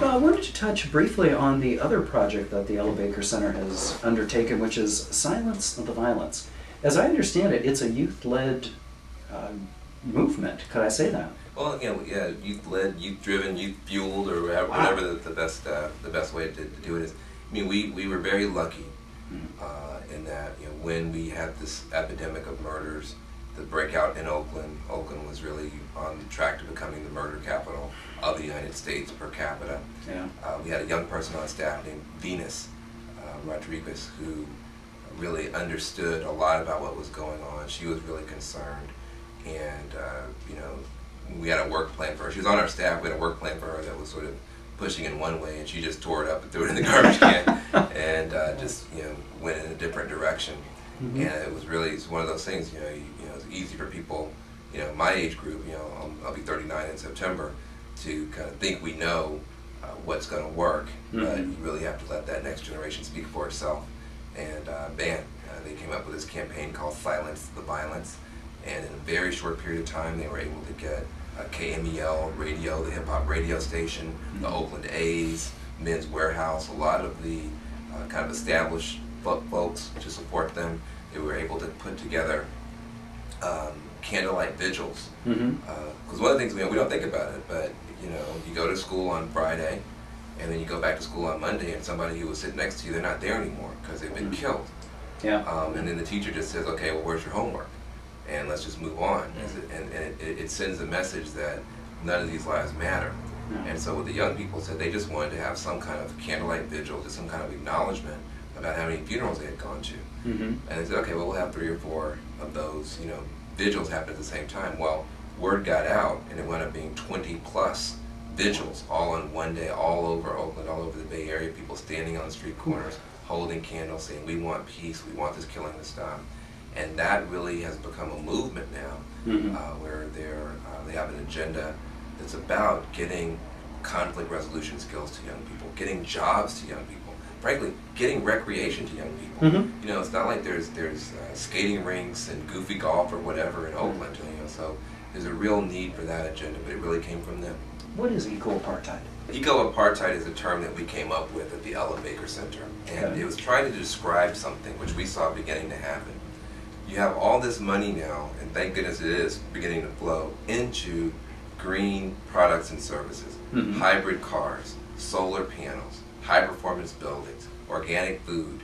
I wanted to touch briefly on the other project that the Ella Baker Center has undertaken, which is Silence the Violence. As I understand it, it's a youth-led movement. Could I say that? Well, yeah, youth-led, youth-driven, youth-fueled, or whatever the best way to do it is. I mean, we were very lucky in that when we had this epidemic of murders, the breakout in Oakland. Oakland was really on track to becoming the murder capital of the United States per capita. Yeah. We had a young person on staff named Venus Rodriguez, who really understood a lot about what was going on. She was really concerned, and we had a work plan for her. She was on our staff. We had a work plan for her that was sort of pushing in one way, and she just tore it up and threw it in the garbage can, and just went in a different direction. Mm-hmm. And it's one of those things. It's easy for people, my age group. I'll be 39 in September, to kind of think we know what's going to work, but you really have to let that next generation speak for itself. And they came up with this campaign called Silence the Violence, and in a very short period of time, they were able to get KMEL radio, the hip-hop radio station, the Oakland A's, Men's Warehouse, a lot of the kind of established folks to support them. They were able to put together candlelight vigils. Because one of the things we don't think about it, but you go to school on Friday, and then you go back to school on Monday, and somebody who was sitting next to you, they're not there anymore because they've been killed. Yeah. And then the teacher just says, okay, well, where's your homework? And let's just move on. And it sends a message that none of these lives matter. And so what the young people said, they just wanted to have some kind of candlelight vigil, just some kind of acknowledgement about how many funerals they had gone to. And they said, okay, well, we'll have 3 or 4 of those, vigils happen at the same time. Well, word got out, and it wound up being 20+ vigils, all on one day, all over Oakland, all over the Bay Area, people standing on the street corners, holding candles, saying, we want peace, we want this killing to stop. And that really has become a movement now, where they have an agenda that's about getting conflict resolution skills to young people, getting jobs to young people, frankly, getting recreation to young people. It's not like there's skating rinks and goofy golf or whatever in Oakland. So there's a real need for that agenda, but it really came from them. What is eco-apartheid? Eco-apartheid is a term that we came up with at the Ella Baker Center, and it was trying to describe something which we saw beginning to happen. You have all this money now, and thank goodness it is beginning to flow into green products and services, hybrid cars, solar panels, high-performance buildings, organic food,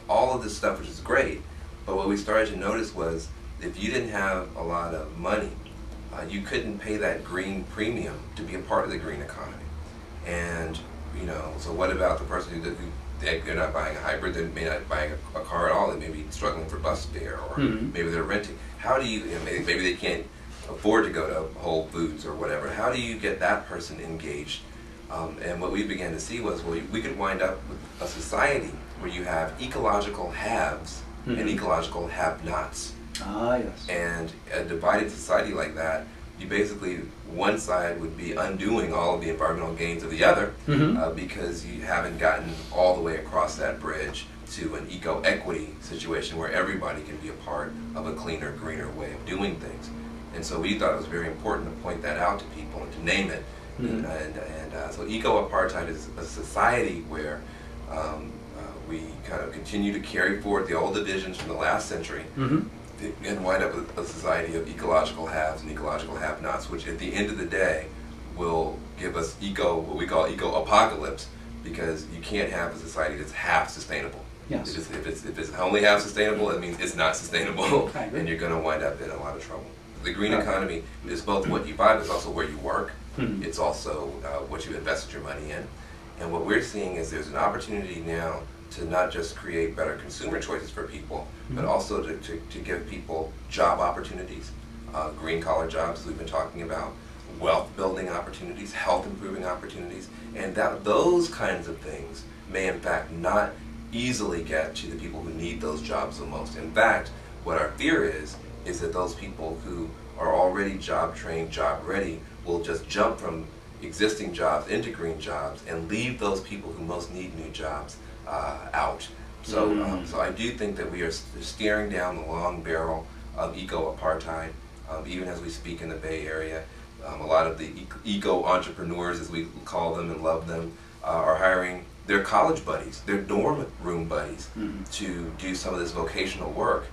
all of this stuff, which is great. But what we started to notice was if you didn't have a lot of money, you couldn't pay that green premium to be a part of the green economy. And so what about the person who they're not buying a hybrid, they may not buy a car at all, they may be struggling for bus fare, or maybe they're renting. How do you, maybe they can't afford to go to Whole Foods or whatever, how do you get that person engaged? And what we began to see was, well, we could wind up with a society where you have ecological haves and ecological have-nots. Ah, yes. And a divided society like that, you basically, one side would be undoing all of the environmental gains of the other because you haven't gotten all the way across that bridge to an eco-equity situation where everybody can be a part of a cleaner, greener way of doing things. And so we thought it was very important to point that out to people and to name it. So eco-apartheid is a society where we kind of continue to carry forward the old divisions from the last century and wind up with a society of ecological haves and ecological have-nots, which at the end of the day will give us what we call eco-apocalypse, because you can't have a society that's half sustainable. Yes. If it's only half sustainable, it means it's not sustainable, and you're going to wind up in a lot of trouble. The green economy is both what you buy, but it's also where you work. It's also what you invest your money in. And what we're seeing is there's an opportunity now to not just create better consumer choices for people, but also to give people job opportunities, green-collar jobs, as we've been talking about, wealth-building opportunities, health-improving opportunities, and those kinds of things may, in fact, not easily get to the people who need those jobs the most. In fact, what our fear is that those people who are already job-trained, job-ready, will just jump from existing jobs into green jobs and leave those people who most need new jobs out. So, so I do think that we are staring down the long barrel of eco-apartheid, even as we speak in the Bay Area. A lot of the eco-entrepreneurs, as we call them and love them, are hiring their college buddies, their dorm room buddies, to do some of this vocational work.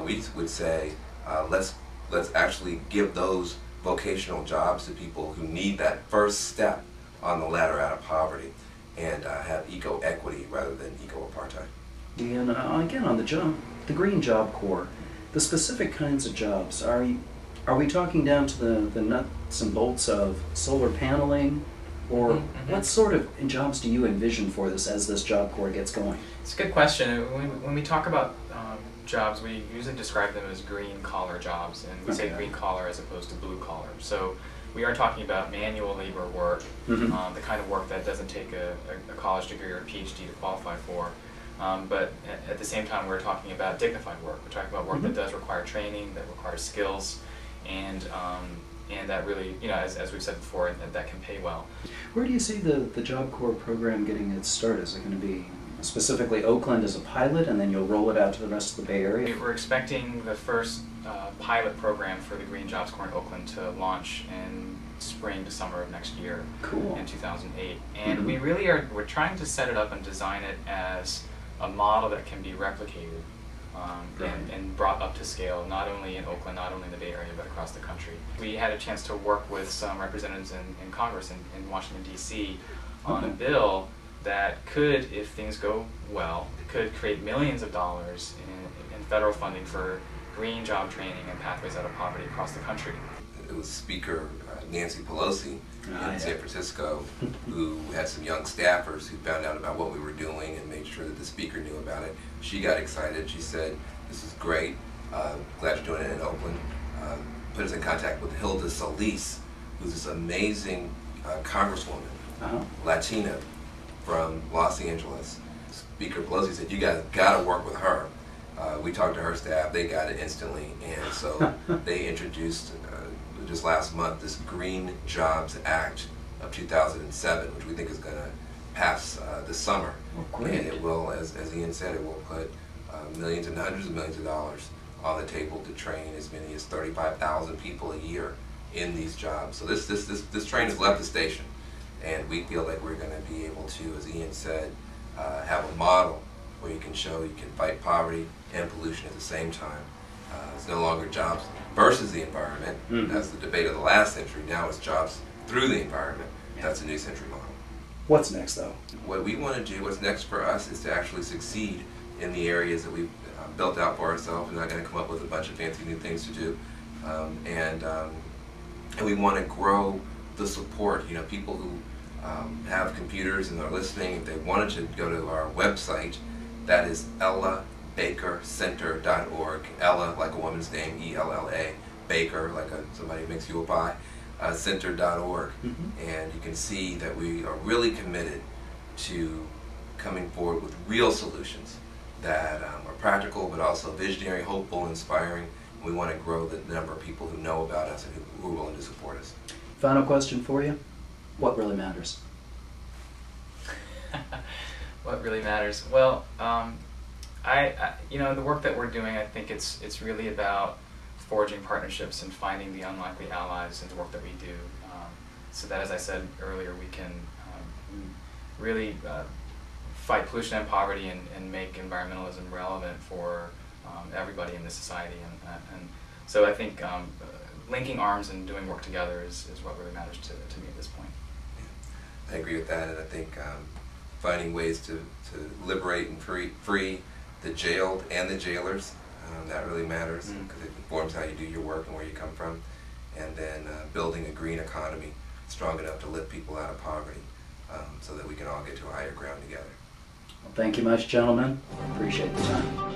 We would say, let's actually give those vocational jobs to people who need that first step on the ladder out of poverty, and have eco-equity rather than eco-apartheid. And again, on the Green Job Corps, the specific kinds of jobs, are we talking down to the nuts and bolts of solar paneling, or what sort of jobs do you envision for this as this Job Corps gets going? It's a good question. When we talk about jobs, we usually describe them as green collar jobs, and we say green collar as opposed to blue collar. So we are talking about manual labor work, the kind of work that doesn't take a college degree or a PhD to qualify for. But at the same time, we're talking about dignified work. We're talking about work that does require training, that requires skills, and that really, as we've said before, that can pay well. Where do you see the Job Corps program getting its start? Is it going to be specifically Oakland as a pilot, and then you'll roll it out to the rest of the Bay Area? We're expecting the first pilot program for the Green Jobs Corps in Oakland to launch in spring to summer of next year, in 2008. And we're trying to set it up and design it as a model that can be replicated and brought up to scale, not only in Oakland, not only in the Bay Area, but across the country. We had a chance to work with some representatives in Congress in Washington, D.C. on a bill that could, if things go well, could create millions of dollars in federal funding for green job training and pathways out of poverty across the country. It was Speaker Nancy Pelosi in San Francisco who had some young staffers who found out about what we were doing and made sure that the speaker knew about it. She got excited. She said, "This is great. Glad you're doing it in Oakland." Put us in contact with Hilda Solis, who's this amazing congresswoman, Latina, from Los Angeles. Speaker Pelosi said, "You guys got to work with her." We talked to her staff. They got it instantly, and so they introduced just last month this Green Jobs Act of 2007, which we think is going to pass this summer. And it will, as Ian said, it will put millions and hundreds of millions of dollars on the table to train as many as 35,000 people a year in these jobs. So this train has left the station, and we feel like we're going to be able to, as Ian said, have a model where you can show you can fight poverty and pollution at the same time. It's no longer jobs versus the environment. That's the debate of the last century. Now it's jobs through the environment. That's a new century model. What's next, though? What we want to do, what's next for us, is to actually succeed in the areas that we've built out for ourselves. We're not going to come up with a bunch of fancy new things to do. And we want to grow the support. People who have computers and are listening, if they wanted to go to our website, that is ellabakercenter.org. Ella, like a woman's name, E-L-L-A. Baker, like somebody who makes you a pie. Center.org. And you can see that we are really committed to coming forward with real solutions that are practical, but also visionary, hopeful, inspiring. We want to grow the number of people who know about us and who are willing to support us. Final question for you. What really matters? What really matters? Well, the work that we're doing, I think it's really about forging partnerships and finding the unlikely allies in the work that we do, so that, as I said earlier, we can really fight pollution and poverty and make environmentalism relevant for everybody in this society. And so I think linking arms and doing work together is what really matters to me at this point. I agree with that, and I think finding ways to liberate and free the jailed and the jailers, that really matters, because it informs how you do your work and where you come from. And then building a green economy strong enough to lift people out of poverty, so that we can all get to a higher ground together. Well, thank you much, gentlemen. Appreciate the time.